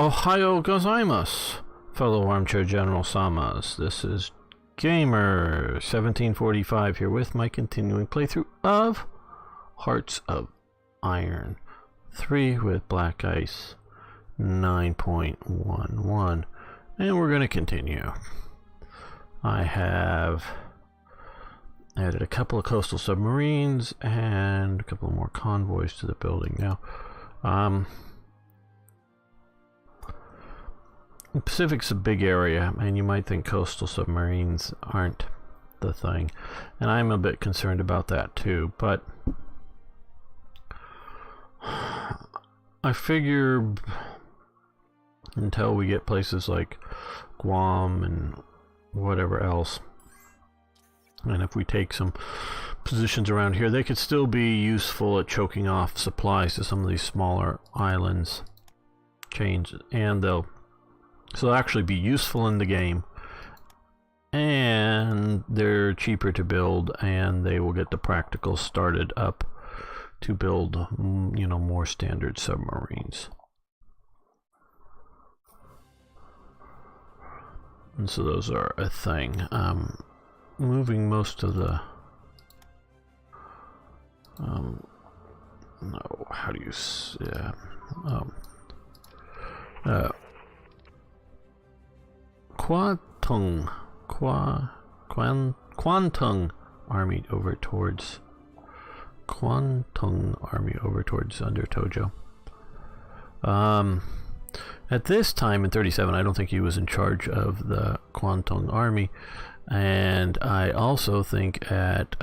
Ohio gozaimasu, fellow armchair General Samas. This is Gamer 1745 here with my continuing playthrough of Hearts of Iron 3 with Black Ice 9.11, and we're going to continue. I have added a couple of coastal submarines and a couple more convoys to the building. Now, the Pacific's a big area, and you might think coastal submarines aren't the thing, and I'm a bit concerned about that too, but I figure until we get places like Guam and whatever else, and if we take some positions around here, they could still be useful at choking off supplies to some of these smaller islands chains, and they'll actually be useful in the game, and they're cheaper to build, and they will get the practical started up to build, you know, more standard submarines. And so those are a thing. Moving most of the no, how do you Kwantung army over towards under Tojo. At this time in 37, I don't think he was in charge of the Kwantung army, and I also think at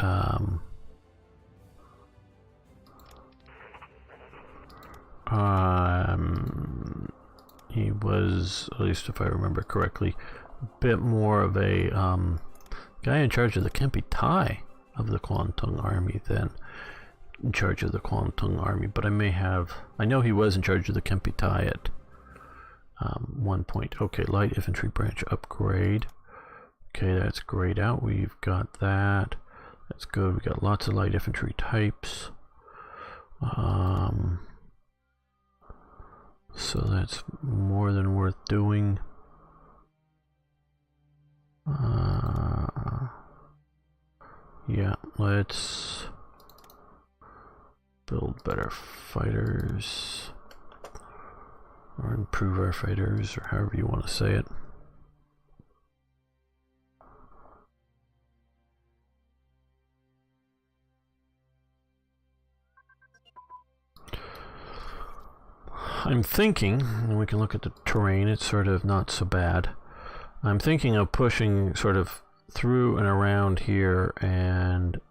he was, at least if I remember correctly, a bit more of a guy in charge of the Kempi Tai of the Kwantung army than in charge of the Kwantung army, but I know he was in charge of the Kempi Tai at one point. Okay, light infantry branch upgrade. Okay, that's grayed out. We've got that. That's good. We got lots of light infantry types. So that's more than worth doing. Yeah, let's build better fighters, or improve our fighters, or however you want to say it. I'm thinking, and we can look at the terrain, it's sort of not so bad. I'm thinking of pushing sort of through and around here and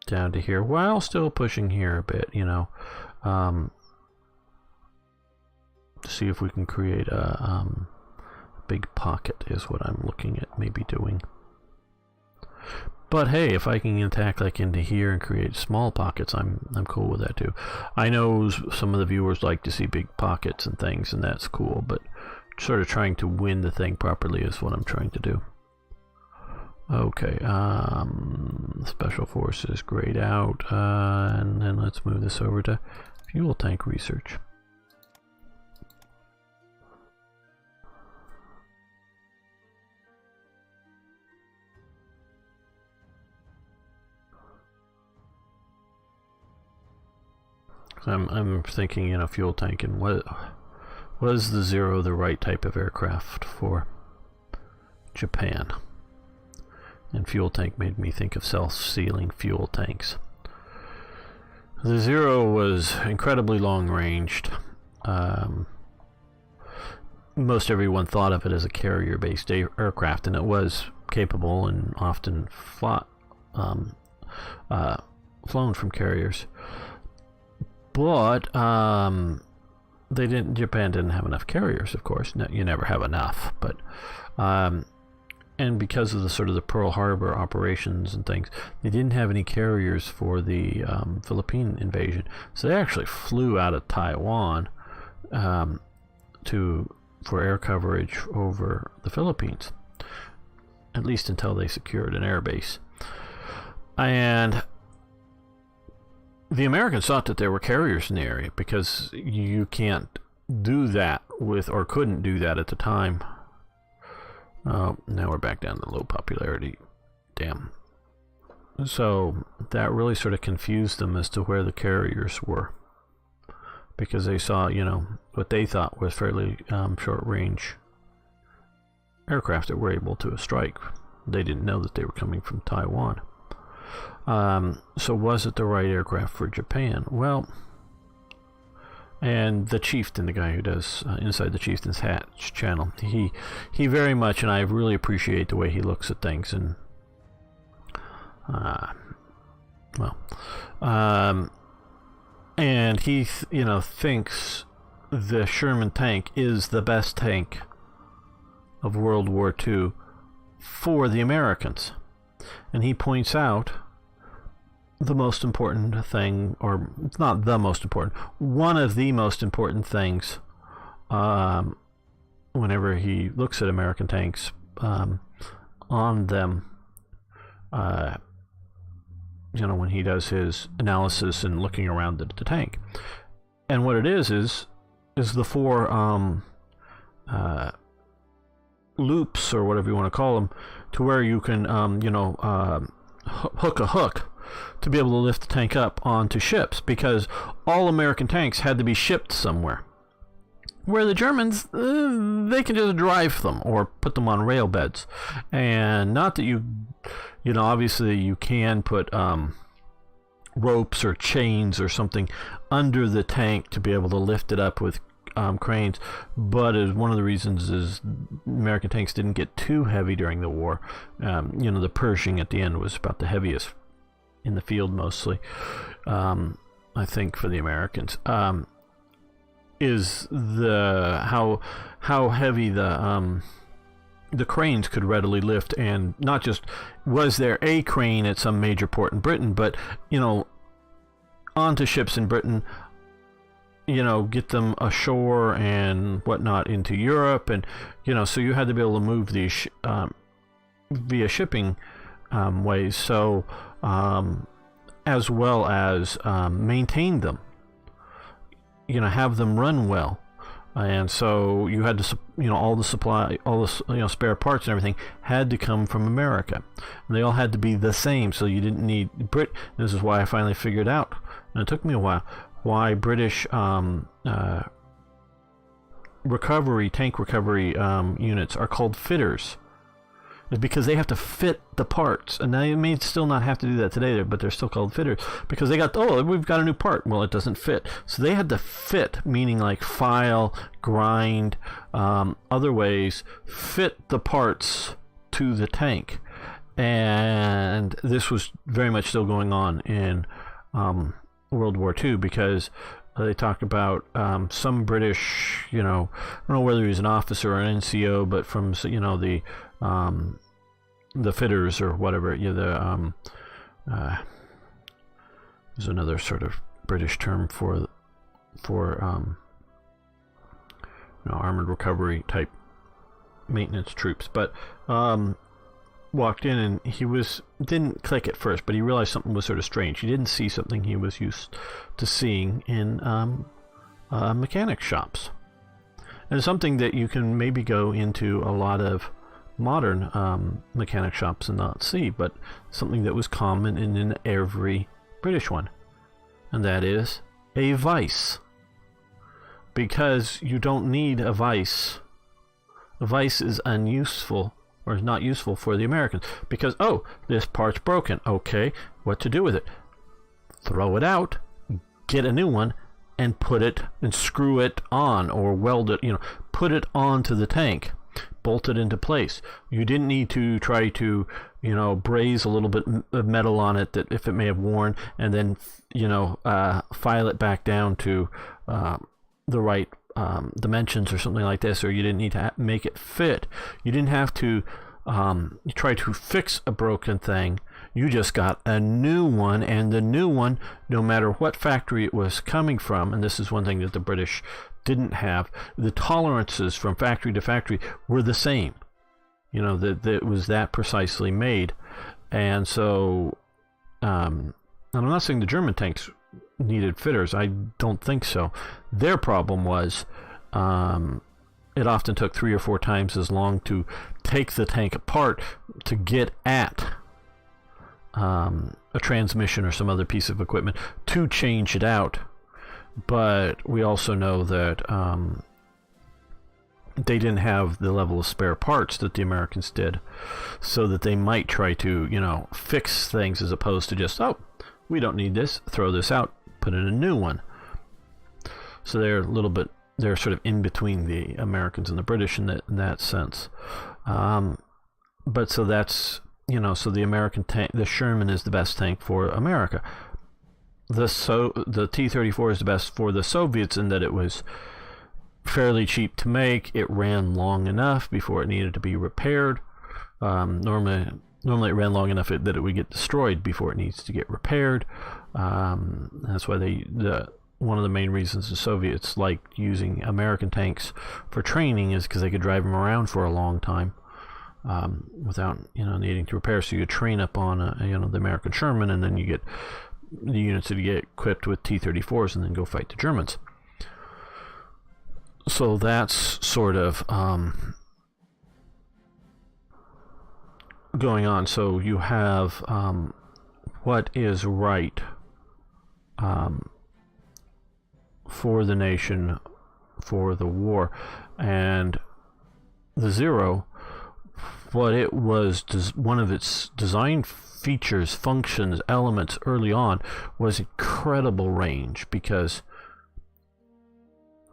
down to here, while still pushing here a bit, you know, to see if we can create a big pocket is what I'm looking at maybe doing. But hey, if I can attack like into here and create small pockets, I'm cool with that too. I know some of the viewers like to see big pockets and things, and that's cool, but sort of trying to win the thing properly is what I'm trying to do. Okay, special forces grayed out, and then let's move this over to fuel tank research. I'm thinking, you know, fuel tank, and was the Zero the right type of aircraft for Japan? And fuel tank made me think of self-sealing fuel tanks. The Zero was incredibly long-ranged. Most everyone thought of it as a carrier-based aircraft, and it was capable and often flown from carriers. But Japan didn't have enough carriers, of course. No, you never have enough, but and because of the sort of the Pearl Harbor operations and things, they didn't have any carriers for the Philippine invasion. So they actually flew out of Taiwan for air coverage over the Philippines, at least until they secured an air base. And the Americans thought that there were carriers in the area, because you can't do that with, or couldn't do that at the time. Now we're back down to low popularity. Damn. So that really sort of confused them as to where the carriers were, because they saw, you know, what they thought was fairly short-range aircraft that were able to strike. They didn't know that they were coming from Taiwan. So was it the right aircraft for Japan? Well, and the chieftain, the guy who does Inside the Chieftain's Hatch channel, he very much, and I really appreciate the way he looks at things, and and he you know, thinks the Sherman tank is the best tank of World War II for the Americans. And he points out the most important thing, or not the most important, one of the most important things whenever he looks at American tanks on them, you know, when he does his analysis and looking around the tank. And what it is the four loops, or whatever you want to call them, to where you can hook a hook to be able to lift the tank up onto ships, because all American tanks had to be shipped somewhere, where the Germans, they can just drive them or put them on rail beds. And not that you know, obviously you can put ropes or chains or something under the tank to be able to lift it up with cranes, but as one of the reasons is American tanks didn't get too heavy during the war. You know, the Pershing at the end was about the heaviest in the field, mostly, I think, for the Americans. Is the how heavy the cranes could readily lift, and not just was there a crane at some major port in Britain, but, you know, onto ships in Britain, you know, get them ashore and whatnot into Europe, and, you know, so you had to be able to move these via shipping ways, so as well as maintain them, you know, have them run well. And so you had to, you know, all the supply, all the, you know, spare parts and everything had to come from America. And they all had to be the same, so you didn't need This is why I finally figured out, and it took me a while, why British tank recovery units are called fitters. Is because they have to fit the parts, and they may still not have to do that today, but they're still called fitters, because they got, oh, we've got a new part, well, it doesn't fit, so they had to fit, meaning like file, grind, other ways, fit the parts to the tank. And this was very much still going on in World War II, because they talk about some British, you know, I don't know whether he was an officer or an NCO, but from, you know, the fitters or whatever, you know, there's another sort of British term for you know, armored recovery type maintenance troops, but walked in, and he didn't click at first, but he realized something was sort of strange. He didn't see something he was used to seeing in mechanic shops, and it's something that you can maybe go into a lot of modern mechanic shops and not see, but something that was common in every British one, and that is a vise. Because you don't need a vise. A vise is unuseful, or is not useful for the Americans, because, oh, this part's broken. Okay, what to do with it? Throw it out, get a new one, and put it and screw it on, or weld it, you know, put it onto the tank, bolt it into place. You didn't need to try to, you know, braze a little bit of metal on it that if it may have worn, and then, you know, file it back down to the right dimensions or something like this, or you didn't need to make it fit. You didn't have to try to fix a broken thing. You just got a new one, and the new one, no matter what factory it was coming from, and this is one thing that the British didn't have, the tolerances from factory to factory were the same. You know, that it was that precisely made. And so, and I'm not saying the German tanks needed fitters. I don't think so. Their problem was it often took 3 or 4 times as long to take the tank apart to get at a transmission or some other piece of equipment to change it out. But we also know that they didn't have the level of spare parts that the Americans did, so that they might try to, fix things as opposed to just, oh, we don't need this, throw this out, put in a new one. So they're sort of in between the Americans and the British in that sense. But so that's, so the American tank, the Sherman is the best tank for America. The T-34 is the best for the Soviets in that it was fairly cheap to make. It ran long enough before it needed to be repaired. Normally it ran long enough that it would get destroyed before it needs to get repaired. That's why one of the main reasons the Soviets liked using American tanks for training is because they could drive them around for a long time without needing to repair. So you train up on the American Sherman, and then you get the units that get equipped with T-34s and then go fight the Germans. So that's sort of going on. So you have what is right for the nation for the war, and the Zero, what it was, one of its design features, functions, elements early on was incredible range, because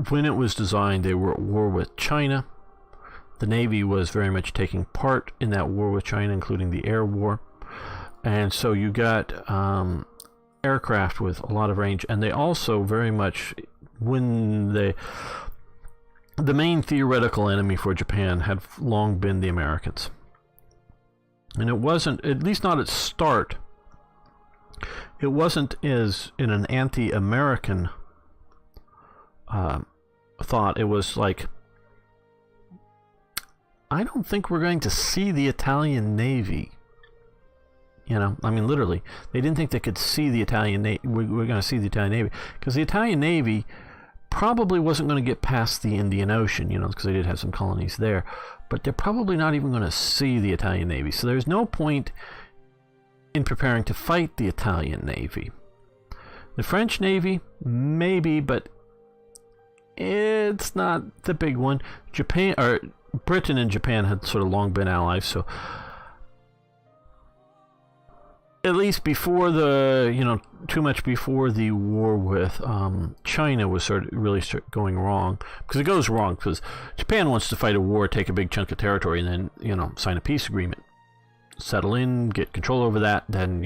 when it was designed, they were at war with China. The Navy was very much taking part in that war with China, including the air war. And so you got aircraft with a lot of range, and they also very much, when the main theoretical enemy for Japan had long been the Americans. And it wasn't, at least not at start, it wasn't as in an anti-American thought. It was like, I don't think we're going to see the Italian Navy. Literally, they didn't think they could see the Italian Navy. We're going to see the Italian Navy, because the Italian Navy probably wasn't going to get past the Indian Ocean, because they did have some colonies there. But they're probably not even going to see the Italian Navy. So there's no point in preparing to fight the Italian Navy. The French Navy, maybe, but it's not the big one. Britain and Japan had sort of long been allies, so at least before too much before the war with China was really going wrong, because it goes wrong because Japan wants to fight a war, take a big chunk of territory, and then sign a peace agreement, settle in, get control over that. Then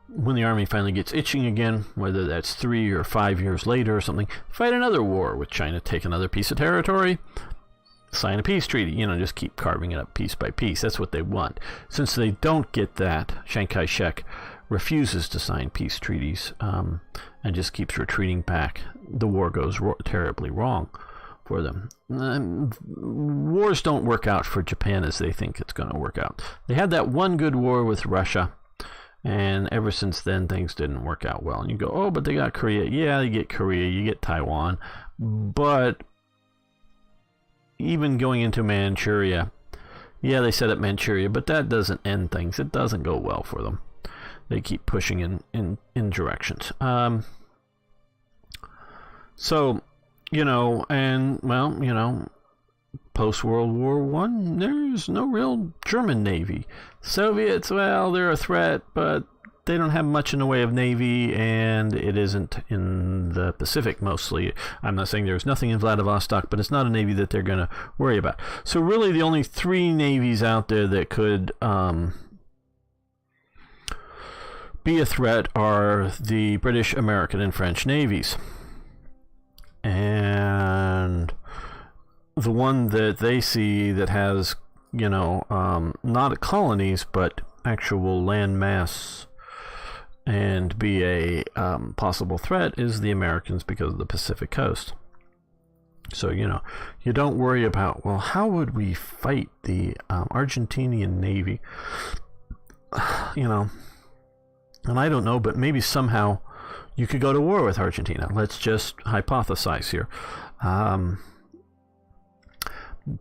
when the army finally gets itching again, whether that's 3 or 5 years later or something, fight another war with China, take another piece of territory, sign a peace treaty, just keep carving it up piece by piece. That's what they want. Since they don't get that, Chiang Kai-shek refuses to sign peace treaties and just keeps retreating back. The war goes terribly wrong for them. Wars don't work out for Japan as they think it's going to work out. They had that one good war with Russia, and ever since then things didn't work out well. And you go, oh, but they got Korea. Yeah, you get Korea, you get Taiwan, but even going into Manchuria, yeah, they set up Manchuria, but that doesn't end things. It doesn't go well for them. They keep pushing in directions. So, post-World War I, there's no real German Navy. Soviets, well, they're a threat, but they don't have much in the way of Navy, and it isn't in the Pacific mostly. I'm not saying there's nothing in Vladivostok, but it's not a Navy that they're going to worry about. So really the only 3 navies out there that could be a threat are the British, American, and French navies. And the one that they see that has, not colonies, but actual land mass and be a possible threat is the Americans, because of the Pacific coast. So, you don't worry about, well, how would we fight the Argentinian Navy? And I don't know, but maybe somehow you could go to war with Argentina. Let's just hypothesize here.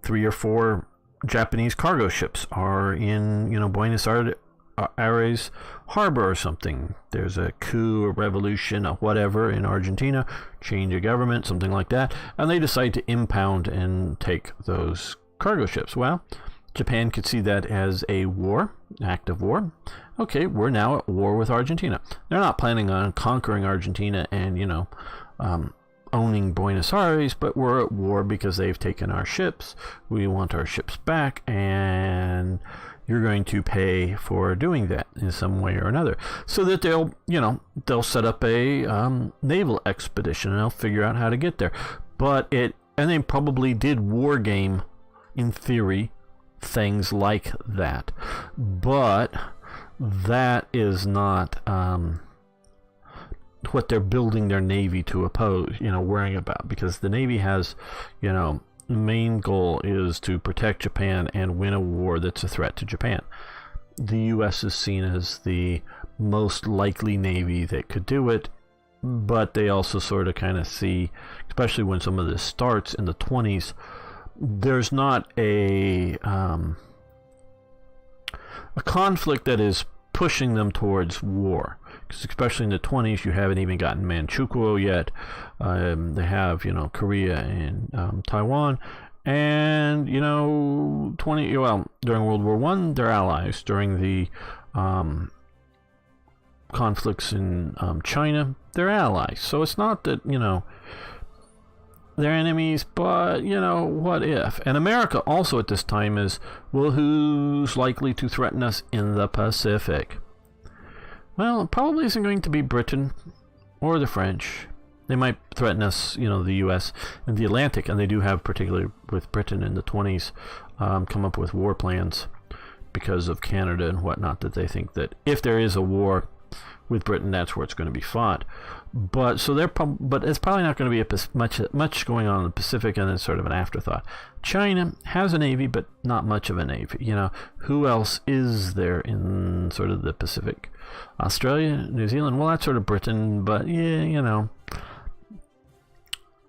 3 or 4 Japanese cargo ships are in, Buenos Aires harbor or something. There's a coup, a revolution, or whatever in Argentina, change of government, something like that, and they decide to impound and take those cargo ships. Well, Japan could see that as a war, act of war. Okay, we're now at war with Argentina. They're not planning on conquering Argentina and, owning Buenos Aires, but we're at war because they've taken our ships. We want our ships back, and you're going to pay for doing that in some way or another. So that they'll set up a naval expedition, and they'll figure out how to get there. And they probably did war game, in theory, things like that. But that is not what they're building their Navy to oppose, worrying about, because the Navy has, the main goal is to protect Japan and win a war that's a threat to Japan. The U.S. is seen as the most likely Navy that could do it, but they also sort of kind of see, especially when some of this starts in the 20s, there's not a conflict that is pushing them towards war. Because especially in the 20s, you haven't even gotten Manchukuo yet. They have, Korea and Taiwan. And, during World War I, they're allies. During the conflicts in China, they're allies. So it's not that, they're enemies, but, what if? And America also at this time is, well, who's likely to threaten us in the Pacific? Well, it probably isn't going to be Britain or the French. They might threaten us, the U.S. and the Atlantic, and they do have, particularly with Britain in the 20s, come up with war plans because of Canada and whatnot, that they think that if there is a war with Britain, that's where it's going to be fought. But so but it's probably not going to be much going on in the Pacific, and it's sort of an afterthought. China has a navy, but not much of a navy. Who else is there in sort of the Pacific? Australia, New Zealand. Well, that's sort of Britain, but yeah,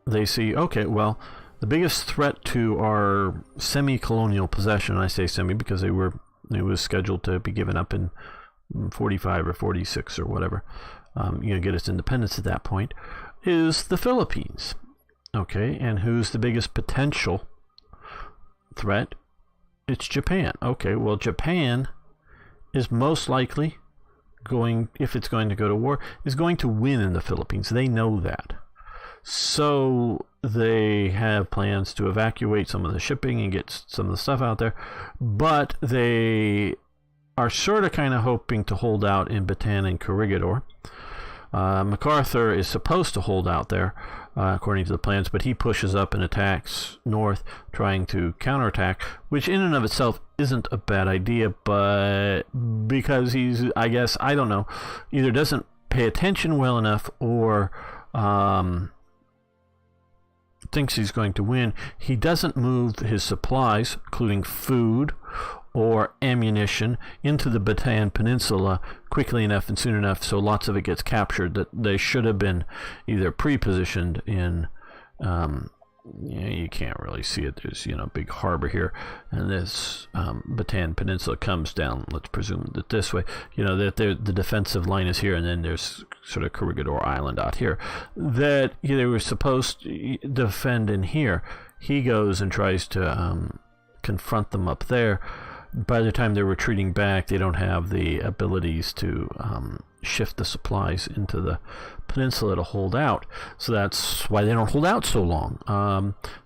they see, okay, well, the biggest threat to our semi-colonial possession, I say semi because it was scheduled to be given up in 45 or 46 or whatever, get its independence at that point, is the Philippines. Okay, and who's the biggest potential threat? It's Japan. Okay, well, Japan is most likely if it's going to go to war, is going to win in the Philippines. They know that. So they have plans to evacuate some of the shipping and get some of the stuff out there, but they are sort of kind of hoping to hold out in Bataan and Corregidor. MacArthur is supposed to hold out there, according to the plans, but he pushes up and attacks north, trying to counterattack, which in and of itself isn't a bad idea, but because he's, I guess, I don't know, either doesn't pay attention well enough or thinks he's going to win, he doesn't move his supplies, including food or ammunition, into the Bataan Peninsula quickly enough and soon enough so lots of it gets captured that they should have been either pre-positioned in, you can't really see it, there's, a big harbor here, and this Bataan Peninsula comes down, let's presume that this way, that the defensive line is here, and then there's sort of Corregidor Island out here, that they were supposed to defend in here. He goes and tries to confront them up there. By the time they're retreating back, they don't have the abilities to shift the supplies into the peninsula to hold out. So that's why they don't hold out so long.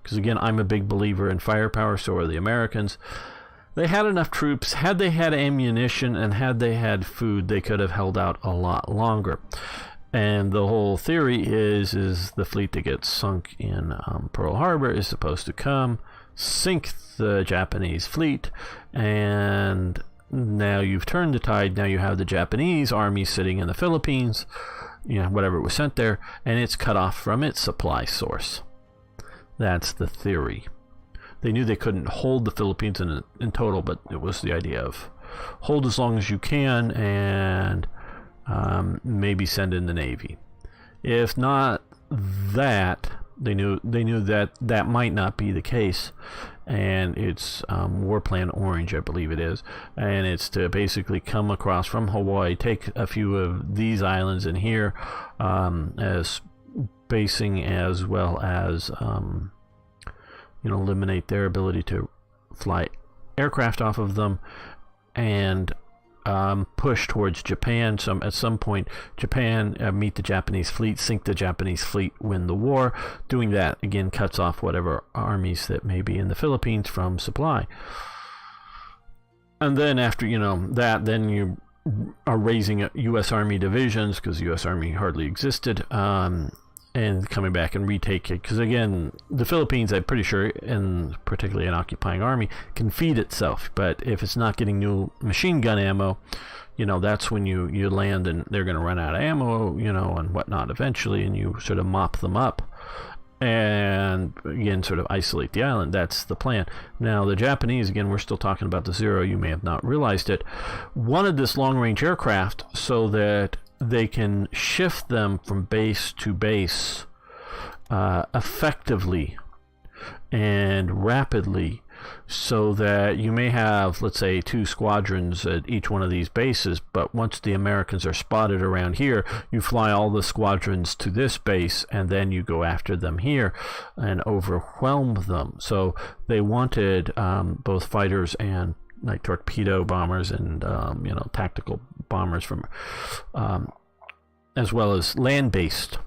Because again, I'm a big believer in firepower, so are the Americans. They had enough troops. Had they had ammunition and had they had food, they could have held out a lot longer. And the whole theory is the fleet that gets sunk in Pearl Harbor is supposed to come, sink the Japanese fleet, and now you've turned the tide. Now you have the Japanese army sitting in the Philippines, whatever was sent there, and it's cut off from its supply source. That's the theory. They knew they couldn't hold the Philippines in total, but it was the idea of hold as long as you can and maybe send in the Navy. If not that, They knew that that might not be the case, and it's War Plan Orange, I believe it is, and it's to basically come across from Hawaii, take a few of these islands in here as basing, as well as eliminate their ability to fly aircraft off of them, and push towards Japan. At some point, Japan meet the Japanese fleet, sink the Japanese fleet, win the war. Doing that again cuts off whatever armies that may be in the Philippines from supply. And then after that, then you are raising U.S. Army divisions, because the U.S. Army hardly existed, and coming back and retake it, because again, the Philippines, I'm pretty sure, and particularly an occupying army, can feed itself. But if it's not getting new machine gun ammo, that's when you land, and they're going to run out of ammo, and whatnot eventually, and you sort of mop them up and again sort of isolate the island. That's the plan. Now the Japanese, again, we're still talking about the Zero, you may have not realized it, wanted this long-range aircraft so that they can shift them from base to base effectively and rapidly, so that you may have, let's say, 2 squadrons at each one of these bases, but once the Americans are spotted around here, you fly all the squadrons to this base, and then you go after them here and overwhelm them. So they wanted both fighters and like torpedo bombers and tactical bombers from as well as land-based,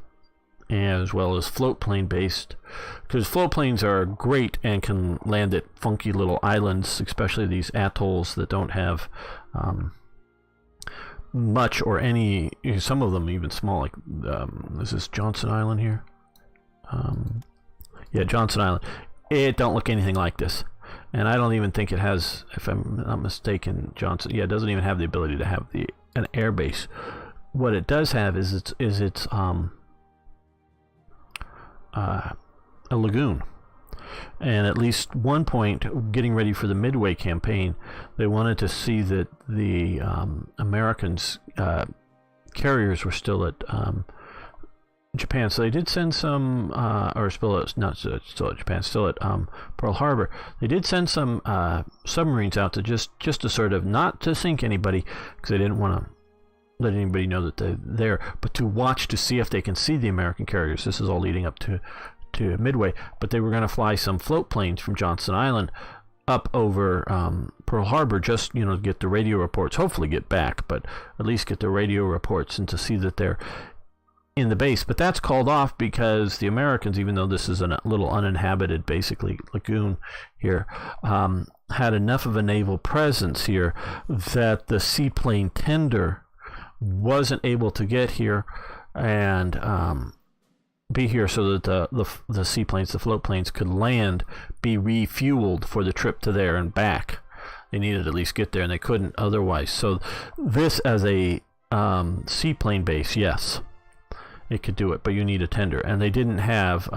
as well as float plane based, because float planes are great and can land at funky little islands, especially these atolls that don't have much or any, some of them even small, like is this Johnson Island here? Yeah, Johnson Island. It don't look anything like this, and I don't even think it has, if I'm not mistaken, Johnson, it doesn't even have the ability to have an air base. What it does have is it's a lagoon. And at least one point, getting ready for the Midway campaign, they wanted to see that the Americans carriers were still at Japan, so they did send some still at Japan, still at Pearl Harbor. They did send some submarines out to just to sort of, not to sink anybody, because they didn't want to let anybody know that they're there, but to watch to see if they can see the American carriers. This is all leading up to Midway, but they were going to fly some float planes from Johnson Island up over Pearl Harbor, just get the radio reports, hopefully get back, but at least get the radio reports and to see that they're in the base. But that's called off because the Americans, even though this is a little uninhabited, basically lagoon here, had enough of a naval presence here that the seaplane tender wasn't able to get here and be here, so that the seaplanes, the float planes, could land, be refueled for the trip to there and back. They needed to at least get there, and they couldn't otherwise. So this as a seaplane base, yes, it could do it, but you need a tender, and they didn't have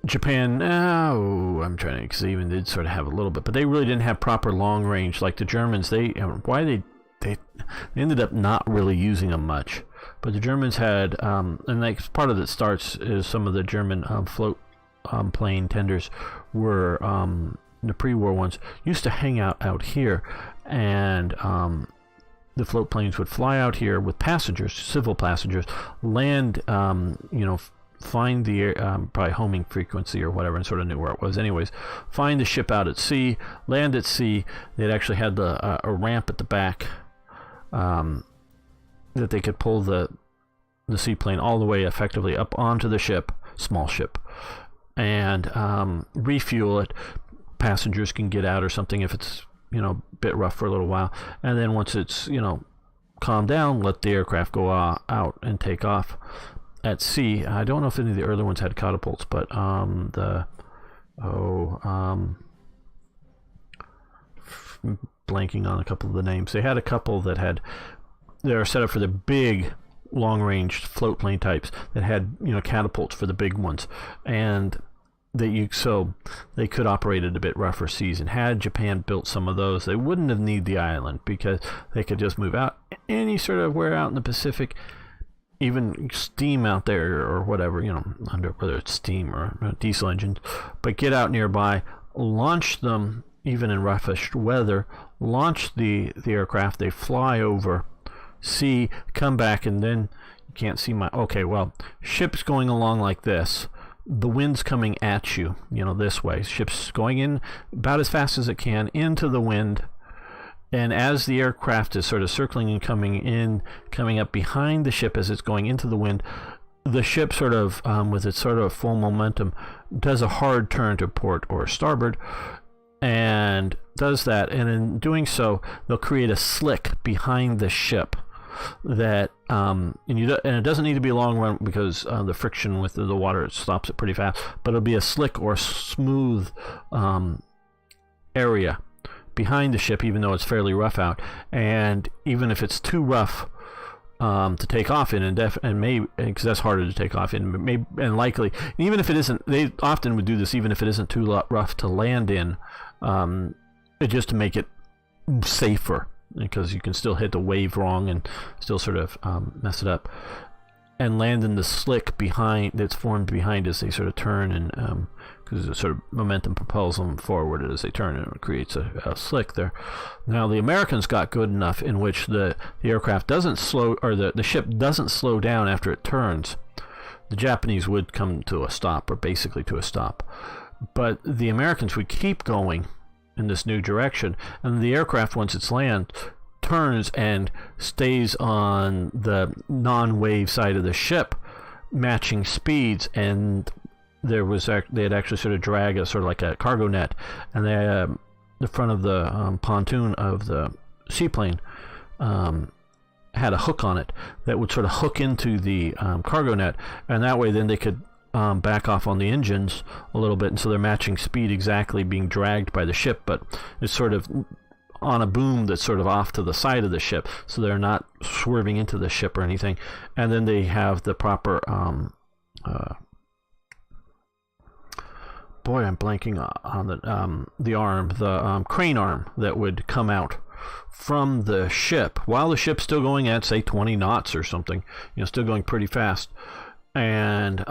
Japan. I'm trying to, because they even did sort of have a little bit, but they really didn't have proper long range like the Germans. They ended up not really using them much, but the Germans had, and like part of it starts is some of the German float plane tenders were the pre-war ones used to hang out here, and the float planes would fly out here with passengers, civil passengers, land, find the probably homing frequency or whatever, and sort of knew where it was anyways, find the ship out at sea, land at sea. They'd actually had a ramp at the back that they could pull the seaplane all the way effectively up onto the ship, small ship, and refuel it. Passengers can get out or something if it's a bit rough for a little while, and then once it's calmed down, let the aircraft go out and take off at sea. I don't know if any of the early ones had catapults, but blanking on a couple of the names. They had a couple that are set up for the big long-range float plane types that had catapults for the big ones, and so they could operate at a bit rougher seas. And had Japan built some of those, they wouldn't have needed the island, because they could just move out any sort of where out in the Pacific. even steam out there or whatever, under whether it's steam or diesel engines, but get out nearby, launch them even in roughish weather, launch the aircraft, they fly over, see, come back, and then you can't see my, okay, well, ship's going along like this. The wind's coming at you, this way. Ship's going in about as fast as it can into the wind. And as the aircraft is sort of circling and coming up behind the ship as it's going into the wind, the ship sort of, with its sort of full momentum, does a hard turn to port or starboard, and does that. And in doing so, they'll create a slick behind the ship that, and it doesn't need to be a long run because the friction with the water stops it pretty fast, but it'll be a slick or smooth area behind the ship, even though it's fairly rough out. And even if it's too rough to take off in, and maybe because that's harder to take off in, and likely, even if it isn't, they often would do this even if it isn't too rough to land in, just to make it safer, because you can still hit the wave wrong and still sort of mess it up, and land in the slick behind that's formed behind as they sort of turn, and because the sort of momentum propels them forward as they turn, and it creates a slick there. Now the Americans got good enough in which the aircraft doesn't slow, or the ship doesn't slow down after it turns. The Japanese would come to a stop, or basically to a stop, but the Americans would keep going in this new direction, and the aircraft, once it's land, turns and stays on the non-wave side of the ship, matching speeds. And they had actually sort of drag a sort of like a cargo net, and the front of the pontoon of the Seaplane had a hook on it that would sort of hook into the cargo net, and that way then they could back off on the engines a little bit, and so they're matching speed exactly, being dragged by the ship, but it's sort of on a boom that's sort of off to the side of the ship, so they're not swerving into the ship or anything. And then they have the proper boy, I'm blanking on the arm, the crane arm that would come out from the ship while the ship's still going at, say, 20 knots or something, still going pretty fast, and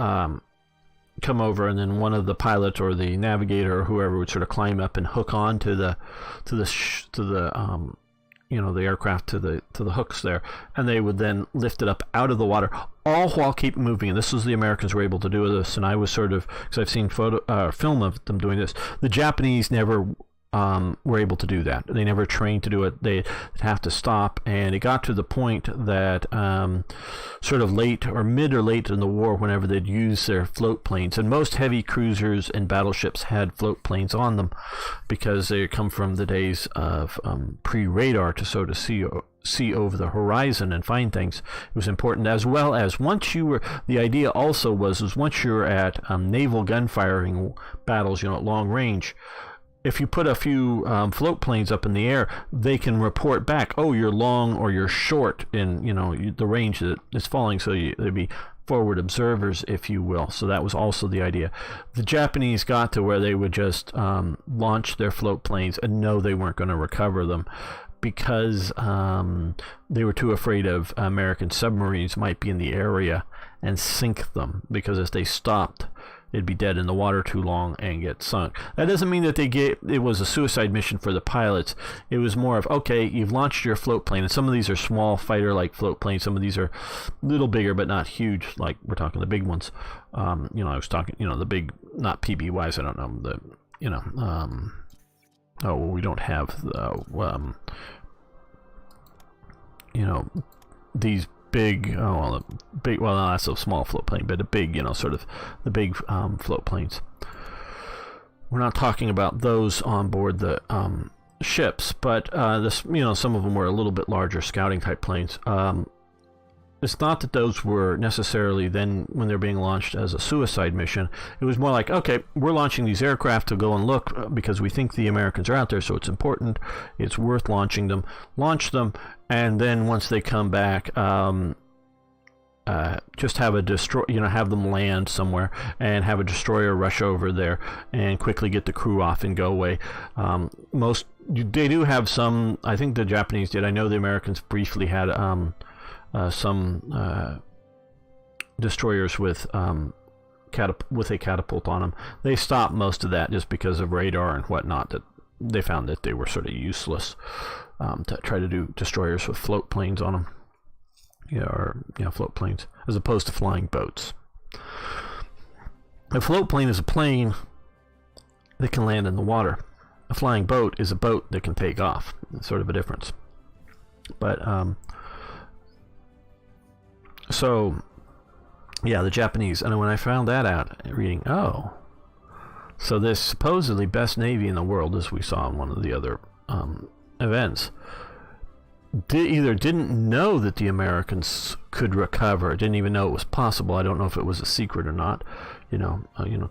come over, and then one of the pilots or the navigator or whoever would sort of climb up and hook on to the aircraft to the hooks there, and they would then lift it up out of the water, all while keep moving. And this was the Americans were able to do this, and I was sort of, because I've seen film of them doing this. The Japanese never were able to do that. They never trained to do it. They'd have to stop, and it got to the point that sort of late or mid or late in the war, whenever they'd use their float planes, and most heavy cruisers and battleships had float planes on them because they come from the days of pre-radar to sort of see over the horizon and find things. It was important, as well as once you were, the idea also was once you're at naval gunfiring battles, at long range, if you put a few float planes up in the air, they can report back, oh, you're long or you're short in the range that it's falling, so they'd be forward observers, if you will. So that was also the idea. The Japanese got to where they would just launch their float planes and know they weren't going to recover them, because they were too afraid of American submarines might be in the area and sink them, because if they stopped, they'd be dead in the water too long and get sunk. That doesn't mean that it was a suicide mission for the pilots. It was more of, okay, you've launched your float plane, and some of these are small fighter-like float planes. Some of these are a little bigger, but not huge, like we're talking the big ones. I was talking, the big, not PBYs, I don't know, we don't have the, these big, no, that's a small float plane, but a big, sort of the big float planes. We're not talking about those on board the ships, but some of them were a little bit larger scouting type planes. It's not that those were necessarily then, when they're being launched as a suicide mission, it was more like, okay, we're launching these aircraft to go and look because we think the Americans are out there, so it's important, it's worth launching them, launch them, and then once they come back, just have have them land somewhere and have a destroyer rush over there and quickly get the crew off and go away. They do have some, I think the Japanese did, I know the Americans briefly had some destroyers with with a catapult on them. They stopped most of that just because of radar and whatnot. That they found that they were sort of useless to try to do destroyers with float planes on them. Float planes as opposed to flying boats. A float plane is a plane that can land in the water. A flying boat is a boat that can take off. It's sort of a difference. But so yeah, the Japanese. And when I found that out, reading, so this supposedly best navy in the world, as we saw in one of the other events, either didn't know that the Americans could recover, didn't even know it was possible. I don't know if it was a secret or not,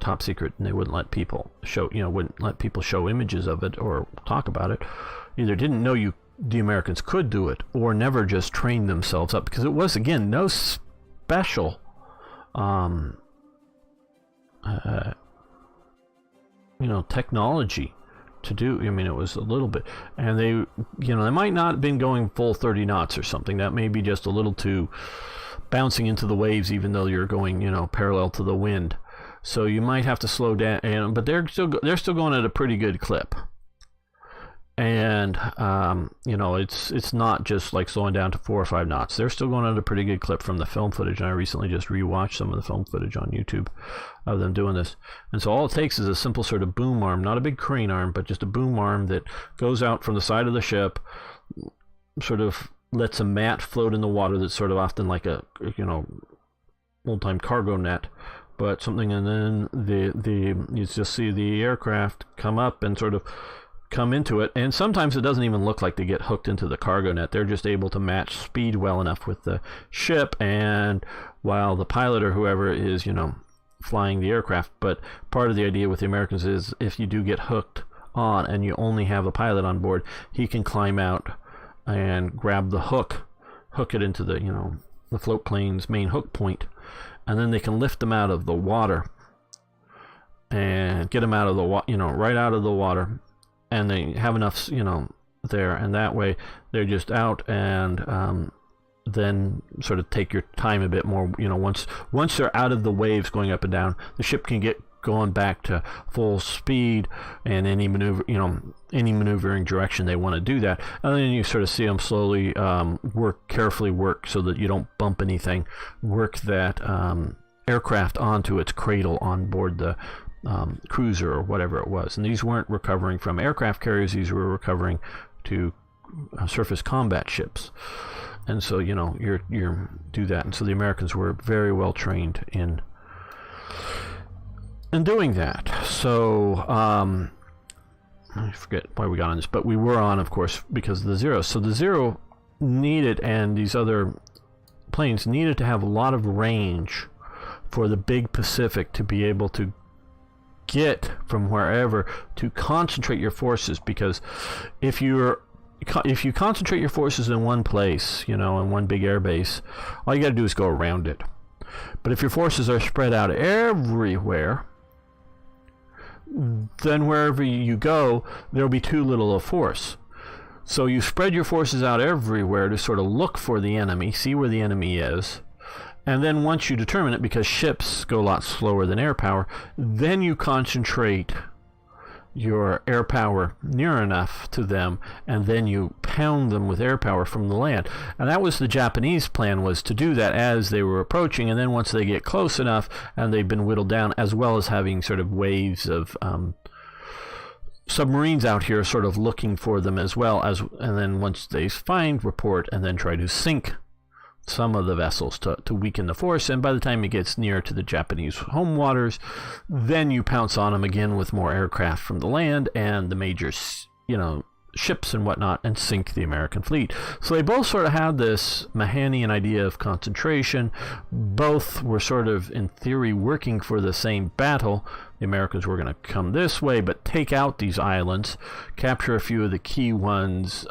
top secret, and they wouldn't let people show images of it or talk about it. Either didn't know the Americans could do it, or never just trained themselves up, because it was, again, no special technology to do. I mean, it was a little bit, and they might not have been going full 30 knots or something. That may be just a little too bouncing into the waves, even though you're going, parallel to the wind. So you might have to slow down, but they're still going at a pretty good clip. And it's not just like slowing down to 4 or 5 knots. They're still going at a pretty good clip from the film footage. And I recently just rewatched some of the film footage on YouTube of them doing this. And so all it takes is a simple sort of boom arm, not a big crane arm, but just a boom arm that goes out from the side of the ship, sort of lets a mat float in the water that's sort of often like a old-time cargo net, but something, and then you just see the aircraft come up and sort of come into it, and sometimes it doesn't even look like they get hooked into the cargo net. They're just able to match speed well enough with the ship, and while the pilot or whoever is flying the aircraft. But part of the idea with the Americans is if you do get hooked on and you only have a pilot on board, he can climb out and grab the hook it into the the float plane's main hook point, and then they can lift them out of the water and get them out of the right out of the water. And they have enough, there, and that way they're just out, and then sort of take your time a bit more. Once they're out of the waves going up and down, the ship can get going back to full speed, and any maneuvering direction they want to do that. And then you sort of see them slowly carefully work so that you don't bump anything. Work that aircraft onto its cradle on board the cruiser or whatever it was. And these weren't recovering from aircraft carriers, these were recovering to surface combat ships. And so you're do that. And so the Americans were very well trained in doing that. So I forget why we got on this, but we were on, of course, because of the Zero. So the Zero needed, and these other planes needed, to have a lot of range for the big Pacific to be able to get from wherever to concentrate your forces, because if you concentrate your forces in one place, in one big air base, all you got to do is go around it. But if your forces are spread out everywhere, then wherever you go, there'll be too little of force. So you spread your forces out everywhere to sort of look for the enemy, see where the enemy is. And then once you determine it, because ships go a lot slower than air power, then you concentrate your air power near enough to them, and then you pound them with air power from the land. And that was the Japanese plan, was to do that as they were approaching, and then once they get close enough and they've been whittled down, as well as having sort of waves of submarines out here sort of looking for them as well, and then once they find, report, and then try to sink some of the vessels to weaken the force. And by the time it gets near to the Japanese home waters, then you pounce on them again with more aircraft from the land and the major ships and whatnot, and sink the American fleet. So they both sort of had this Mahanian idea of concentration. Both were sort of, in theory, working for the same battle. The Americans were going to come this way, but take out these islands, capture a few of the key ones,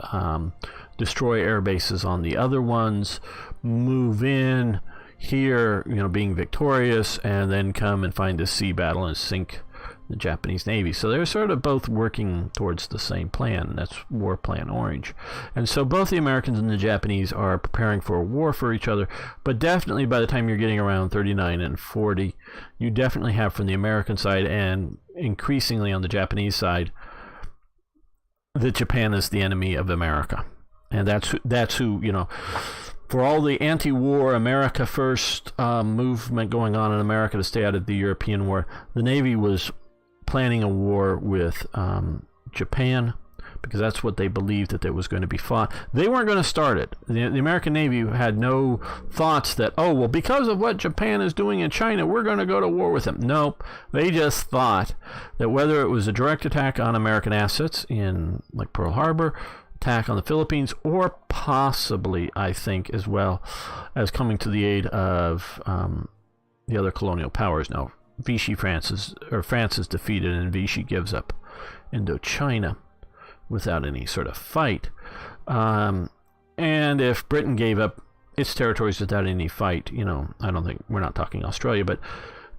destroy air bases on the other ones, move in here, being victorious, and then come and find a sea battle and sink the Japanese Navy. So they're sort of both working towards the same plan. That's War Plan Orange. And so both the Americans and the Japanese are preparing for a war for each other. But definitely by the time you're getting around 39 and 40, you definitely have from the American side and increasingly on the Japanese side that Japan is the enemy of America. And that's who, you know, for all the anti-war America first movement going on in America to stay out of the European war, the Navy was planning a war with Japan, because that's what they believed that there was going to be fought. They weren't going to start it. The American Navy had no thoughts that, oh, well, because of what Japan is doing in China, we're going to go to war with them. Nope. They just thought that whether it was a direct attack on American assets in like Pearl Harbor, attack on the Philippines, or possibly, I think, as well as coming to the aid of the other colonial powers. Now, France is defeated, and Vichy gives up Indochina without any sort of fight. And if Britain gave up its territories without any fight, you know, I don't think, we're not talking Australia, but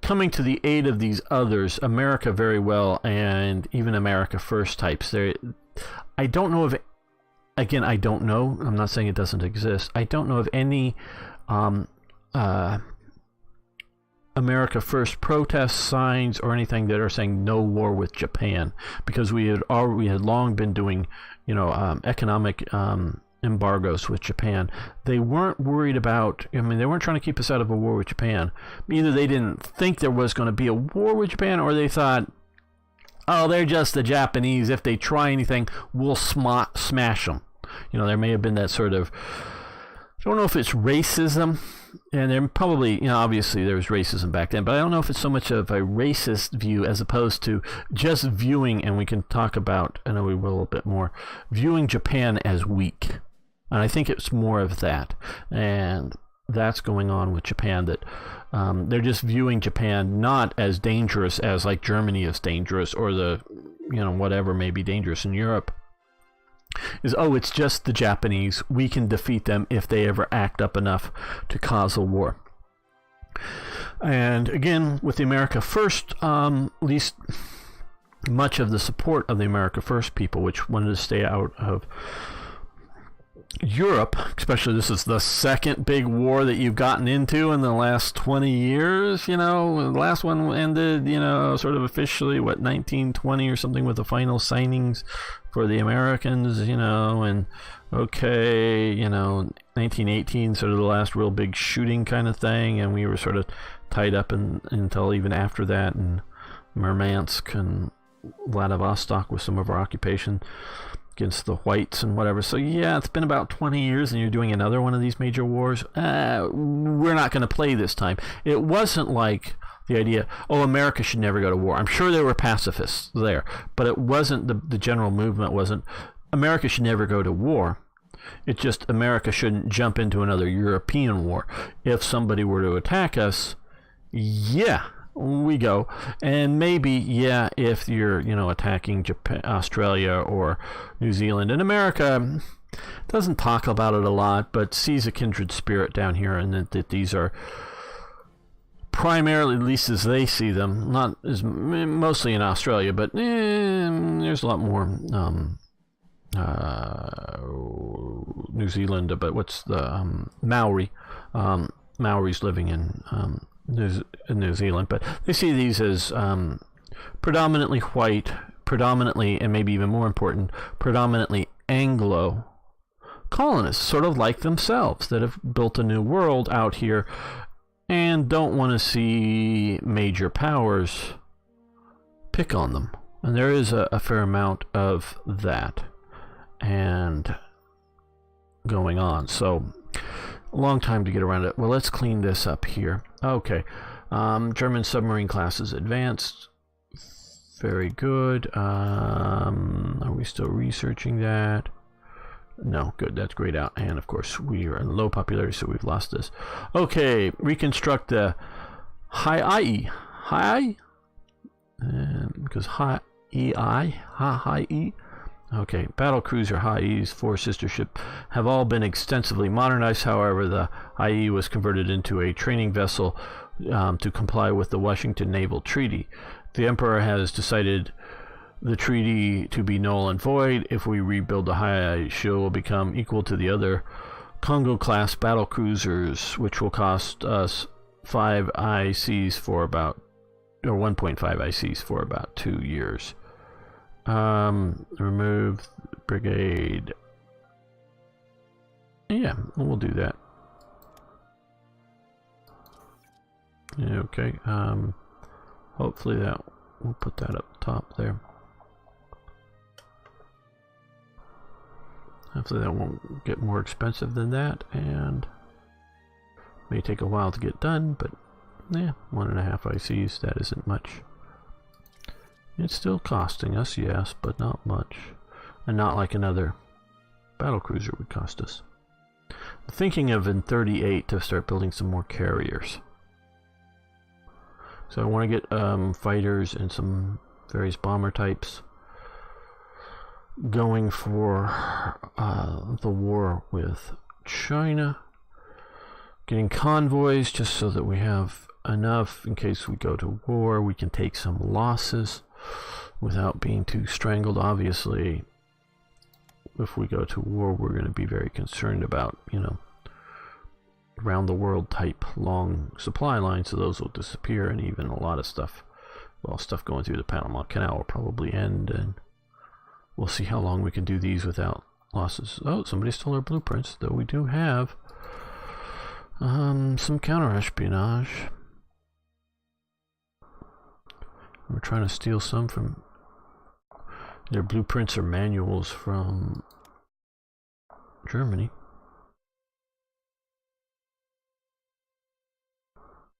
coming to the aid of these others, America very well, and even America First types, I don't know if, again, I don't know, I'm not saying it doesn't exist, I don't know of any America First protest signs or anything that are saying no war with Japan, because we had long been doing, you know, economic embargoes with Japan. They weren't worried about, I mean, they weren't trying to keep us out of a war with Japan. Either they didn't think there was going to be a war with Japan, or they thought, oh, they're just the Japanese. If they try anything, we'll smash them. You know, there may have been that sort of, I don't know if it's racism, and there probably, you know, obviously there was racism back then, but I don't know if it's so much of a racist view as opposed to just viewing, and we can talk about, I know we will a little bit more, viewing Japan as weak. And I think it's more of that. And that's going on with Japan, that they're just viewing Japan not as dangerous as like Germany is dangerous, or the, you know, whatever may be dangerous in Europe. Is, oh, it's just the Japanese. We can defeat them if they ever act up enough to cause a war. And again, with the America First, at least much of the support of the America First people, which wanted to stay out of Europe, especially, this is the second big war that you've gotten into in the last 20 years, you know. The last one ended, you know, sort of officially, 1920 or something, with the final signings for the Americans, you know, and okay, you know, 1918, sort of the last real big shooting kind of thing, and we were sort of tied up until even after that, and Murmansk and Vladivostok with some of our occupation against the whites and whatever. So yeah, it's been about 20 years and you're doing another one of these major wars. We're not going to play this time. It wasn't like the idea, oh, America should never go to war. I'm sure there were pacifists there, but it wasn't, the general movement wasn't, America should never go to war. It's just America shouldn't jump into another European war. If somebody were to attack us, yeah, we go. And maybe, yeah, if you're, you know, attacking Japan, Australia or New Zealand, and America doesn't talk about it a lot, but sees a kindred spirit down here, and that these are primarily, at least as they see them, not as mostly in Australia, but there's a lot more New Zealand, but what's the Maori, Maoris living in New Zealand, but they see these as predominantly white, predominantly, and maybe even more important, predominantly Anglo colonists, sort of like themselves, that have built a new world out here and don't want to see major powers pick on them. And there is a fair amount of that and going on. So a long time to get around it. Well, let's clean this up here. Okay. German submarine classes advanced. Very good. Are we still researching that? No, good. That's grayed out. And of course, we are in low popularity, so we've lost this. Okay, reconstruct the high IE. High? Because high E. Okay, battle cruiser High E's four sister ship have all been extensively modernized. However, the IE was converted into a training vessel to comply with the Washington Naval Treaty. The Emperor has decided the treaty to be null and void. If we rebuild the high shield, will become equal to the other Congo-class battle cruisers, which will cost us 5 ICs for about, or 1.5 ICs for about 2 years. Remove brigade. Yeah, we'll do that. Okay. Hopefully that we'll put that up top there. Hopefully that won't get more expensive than that, and may take a while to get done, but yeah, 1.5 ICs, that isn't much. It's still costing us, yes, but not much. And not like another battlecruiser would cost us. I'm thinking of in 38 to start building some more carriers. So I want to get fighters and some various bomber types going for the war with China. Getting convoys just so that we have enough in case we go to war. We can take some losses without being too strangled. Obviously, if we go to war, we're going to be very concerned about, you know, around the world type long supply lines, so those will disappear, and even a lot of stuff, well, stuff going through the Panama Canal will probably end, and we'll see how long we can do these without losses. Oh, somebody stole our blueprints, though we do have some counter-espionage. We're trying to steal some from their blueprints or manuals from Germany.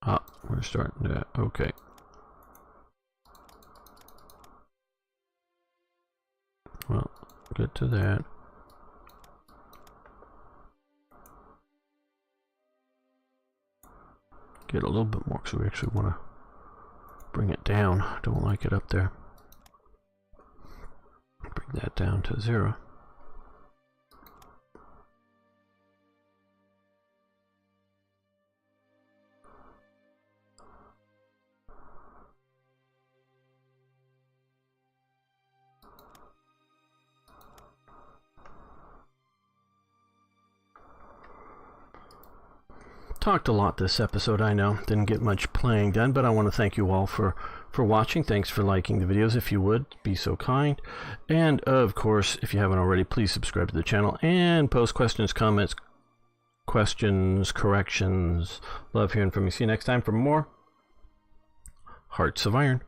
Ah, we're starting to, okay. Well, get to that. Get a little bit more because we actually want to bring it down. Don't like it up there. Bring that down to 0. Talked a lot this episode, I know. Didn't get much playing done, but I want to thank you all for watching. Thanks for liking the videos. If you would, be so kind. And, of course, if you haven't already, please subscribe to the channel and post questions, comments, questions, corrections. Love hearing from you. See you next time for more Hearts of Iron.